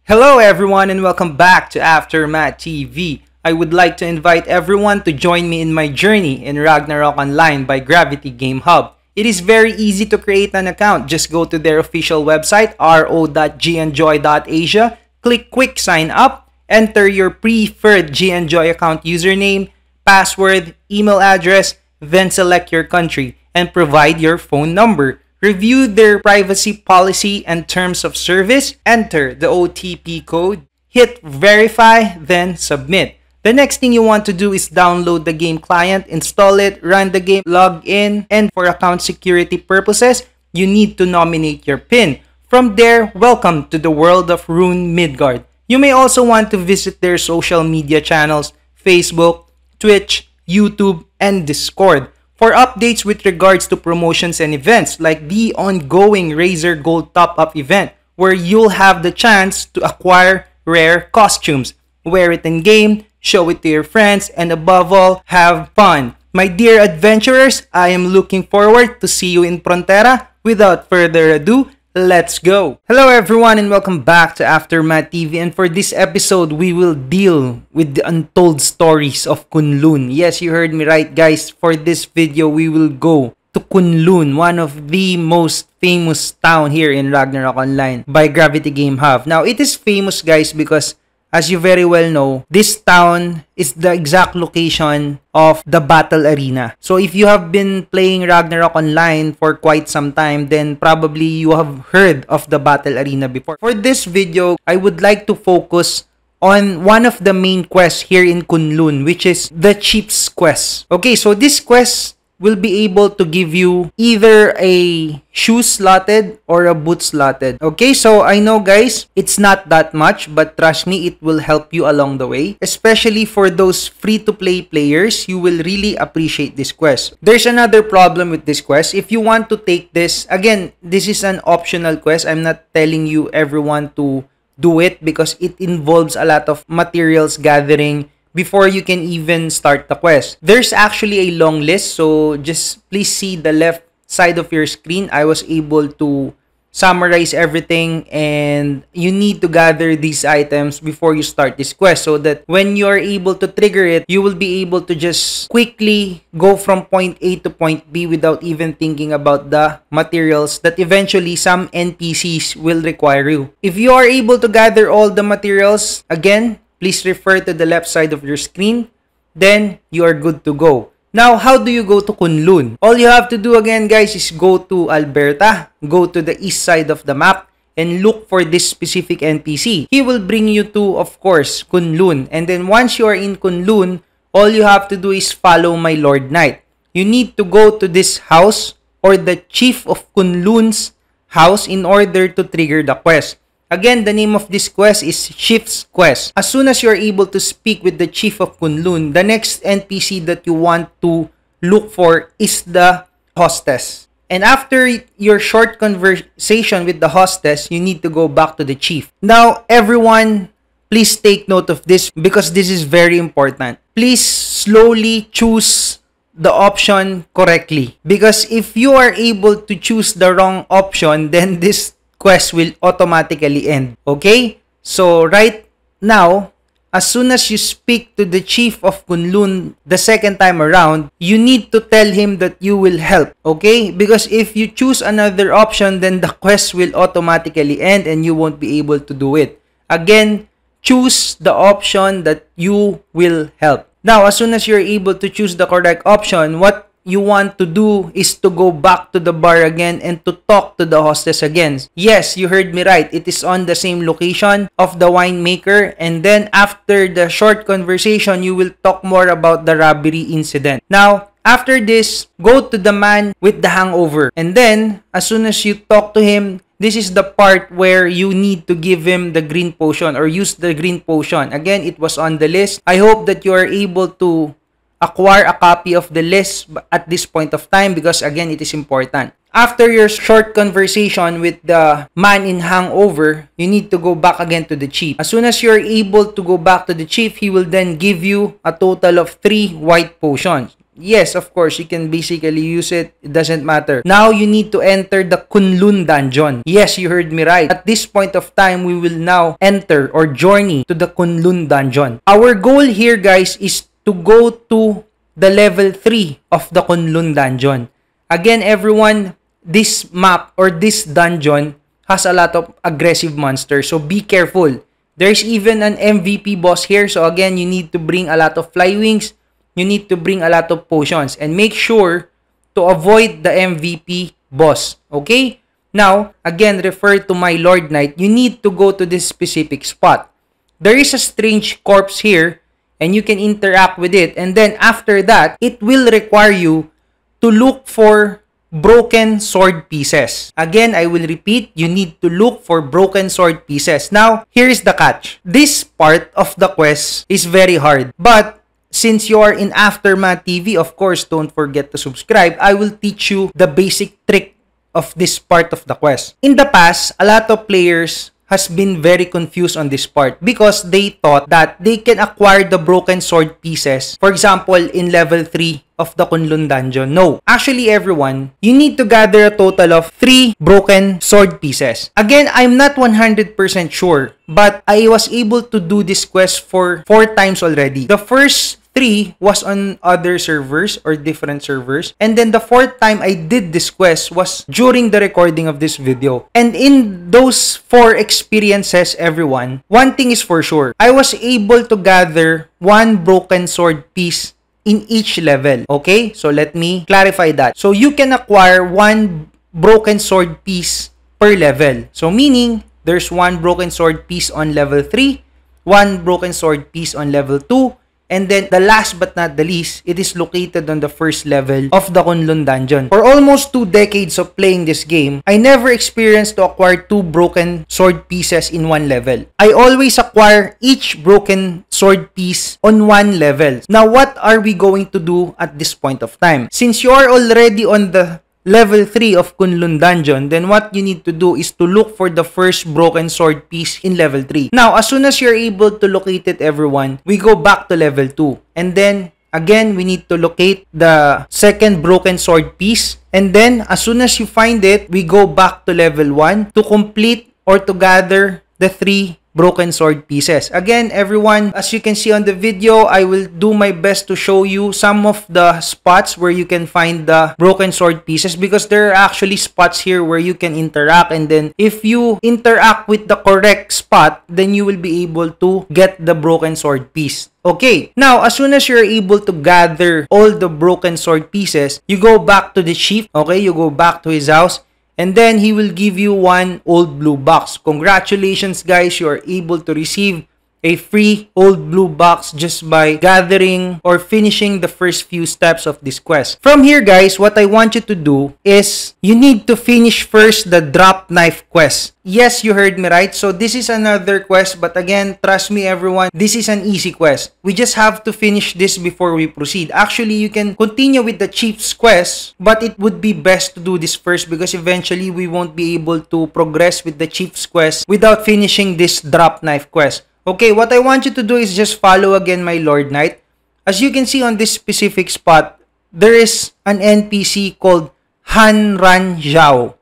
Hello everyone and welcome back to Aftermath TV. I would like to invite everyone to join me in my journey in Ragnarok Online by Gravity Game Hub. It is very easy to create an account. Just go to their official website ro.gnjoy.asia, click quick sign up, enter your preferred GNjoy account username, password, email address, then select your country and provide your phone number. Review their privacy policy and terms of service, enter the OTP code, hit verify, then submit. The next thing you want to do is download the game client, install it, run the game, log in, and for account security purposes, you need to nominate your PIN. From there, welcome to the world of Rune Midgard. You may also want to visit their social media channels, Facebook, Twitch, YouTube, and Discord, for updates with regards to promotions and events like the ongoing Razer Gold Top-Up event where you'll have the chance to acquire rare costumes, wear it in-game, show it to your friends, and above all, have fun. My dear adventurers, I am looking forward to see you in Frontera. Without further ado, let's go! Hello everyone and welcome back to Aftermath TV, and for this episode, we will deal with the untold stories of Kunlun. Yes, you heard me right guys. For this video, we will go to Kunlun, one of the most famous town here in Ragnarok Online by Gravity Game Hub. Now, it is famous guys because as you very well know, this town is the exact location of the battle arena. So if you have been playing Ragnarok Online for quite some time, then probably you have heard of the battle arena before. For this video, I would like to focus on one of the main quests here in Kunlun, which is the Chief's Quest. Okay, so this quest will be able to give you either a shoe slotted or a boot slotted. Okay, so I know guys, it's not that much, but trust me, it will help you along the way. Especially for those free-to-play players, you will really appreciate this quest. There's another problem with this quest. If you want to take this, again, this is an optional quest. I'm not telling you everyone to do it because it involves a lot of materials gathering before you can even start the quest. There's actually a long list, so just please see the left side of your screen. I was able to summarize everything, and you need to gather these items before you start this quest so that when you're able to trigger it, you will be able to just quickly go from point A to point B without even thinking about the materials that eventually some NPCs will require you. If you are able to gather all the materials, again, please refer to the left side of your screen. Then, you are good to go. Now, how do you go to Kunlun? All you have to do again, guys, is go to Alberta, go to the east side of the map, and look for this specific NPC. He will bring you to, of course, Kunlun. And then, once you are in Kunlun, all you have to do is follow my Lord Knight. You need to go to this house or the Chief of Kunlun's house in order to trigger the quest. Again, the name of this quest is Chief's Quest. As soon as you're able to speak with the Chief of Kunlun, the next NPC that you want to look for is the hostess. And after your short conversation with the hostess, you need to go back to the chief. Now, everyone, please take note of this because this is very important. Please slowly choose the option correctly. Because if you are able to choose the wrong option, then this quest will automatically end. Okay? So, right now, as soon as you speak to the Chief of Kunlun the second time around, you need to tell him that you will help. Okay? Because if you choose another option, then the quest will automatically end and you won't be able to do it. Again, choose the option that you will help. Now, as soon as you're able to choose the correct option, what you want to do is to go back to the bar again and to talk to the hostess again. Yes, you heard me right. It is on the same location of the winemaker, and then after the short conversation, you will talk more about the robbery incident. Now, after this, go to the man with the hangover, and then as soon as you talk to him, this is the part where you need to give him the green potion or use the green potion. Again, it was on the list. I hope that you are able to acquire a copy of the list at this point of time because again, it is important. After your short conversation with the man in hangover, you need to go back again to the chief. As soon as you're able to go back to the chief, he will then give you a total of 3 white potions. Yes, of course, you can basically use it. It doesn't matter. Now, you need to enter the Kunlun Dungeon. Yes, you heard me right. At this point of time, we will now enter or journey to the Kunlun Dungeon. Our goal here, guys, is to go to the level 3 of the Kunlun Dungeon. Again, everyone, this map or this dungeon has a lot of aggressive monsters. So, be careful. There's even an MVP boss here. So, again, you need to bring a lot of fly wings. You need to bring a lot of potions and make sure to avoid the MVP boss. Okay? Now, again, refer to my Lord Knight. You need to go to this specific spot. There is a strange corpse here and you can interact with it. And then after that, it will require you to look for broken sword pieces. Again, I will repeat, you need to look for broken sword pieces. Now, here is the catch. This part of the quest is very hard. But since you are in Aftermath TV, of course, don't forget to subscribe. I will teach you the basic trick of this part of the quest. In the past, a lot of players has been very confused on this part because they thought that they can acquire the broken sword pieces, for example, in level 3 of the Kunlun Dungeon. No. Actually, everyone, you need to gather a total of 3 broken sword pieces. Again, I'm not 100% sure, but I was able to do this quest for 4 times already. The first 3 was on other servers or different servers. And then the 4th time I did this quest was during the recording of this video. And in those 4 experiences, everyone, one thing is for sure. I was able to gather 1 broken sword piece in each level. Okay? So let me clarify that. So you can acquire 1 broken sword piece per level. So meaning, there's 1 broken sword piece on level 3, 1 broken sword piece on level 2, and then, the last but not the least, it is located on the first level of the Kunlun Dungeon. For almost 2 decades of playing this game, I never experienced to acquire 2 broken sword pieces in 1 level. I always acquire each broken sword piece on 1 level. Now, what are we going to do at this point of time? Since you are already on the level 3 of Kunlun Dungeon, then what you need to do is to look for the first broken sword piece in level 3. Now, as soon as you're able to locate it, everyone, we go back to level 2. And then, again, we need to locate the second broken sword piece. And then, as soon as you find it, we go back to level 1 to complete or to gather the 3 broken sword pieces. Again, everyone, as you can see on the video, I will do my best to show you some of the spots where you can find the broken sword pieces because there are actually spots here where you can interact, and then if you interact with the correct spot, then you will be able to get the broken sword piece. Okay, now as soon as you're able to gather all the broken sword pieces, you go back to the chief, okay, you go back to his house, and then he will give you 1 old blue box. Congratulations, guys, you are able to receive a free old blue box just by gathering or finishing the first few steps of this quest. From here, guys, what I want you to do is you need to finish first the drop knife quest. Yes, you heard me right. So this is another quest, but again, trust me everyone, this is an easy quest. We just have to finish this before we proceed. Actually, you can continue with the chief's quest, but it would be best to do this first because eventually we won't be able to progress with the chief's quest without finishing this drop knife quest. Okay, what I want you to do is just follow again my Lord Knight. As you can see on this specific spot, there is an NPC called Han Ran Zhao.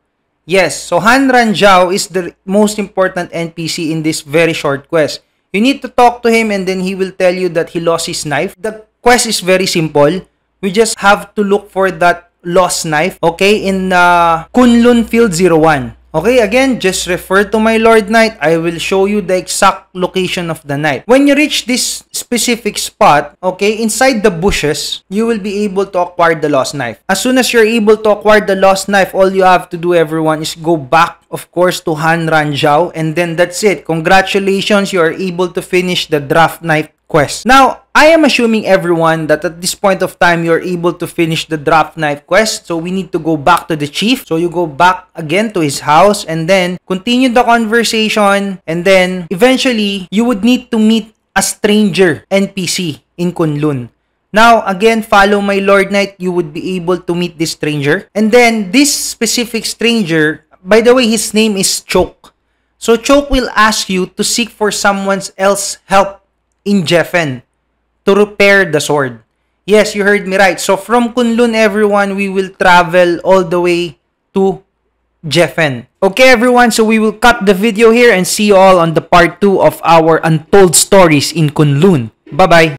Yes, so Han Ran Zhao is the most important NPC in this very short quest. You need to talk to him and then he will tell you that he lost his knife. The quest is very simple. We just have to look for that lost knife, okay, in Kunlun Field 01. Okay, again, just refer to my Lord Knight. I will show you the exact location of the knife. When you reach this specific spot, okay, inside the bushes, you will be able to acquire the lost knife. As soon as you're able to acquire the lost knife, all you have to do, everyone, is go back, of course, to Han Ran Zhao, and then that's it. Congratulations, you are able to finish the draft knife quest. Now, I am assuming everyone that at this point of time, you're able to finish the draft knife quest. So we need to go back to the chief. So you go back again to his house and then continue the conversation. And then eventually, you would need to meet a stranger NPC in Kunlun. Now, again, follow my Lord Knight. You would be able to meet this stranger. And then this specific stranger, by the way, his name is Choke. So Choke will ask you to seek for someone else's help in Jeffen to repair the sword. Yes, you heard me right. So from Kunlun, everyone, we will travel all the way to Jeffen. Okay, everyone, so we will cut the video here and see you all on the part 2 of our untold stories in Kunlun. Bye-bye.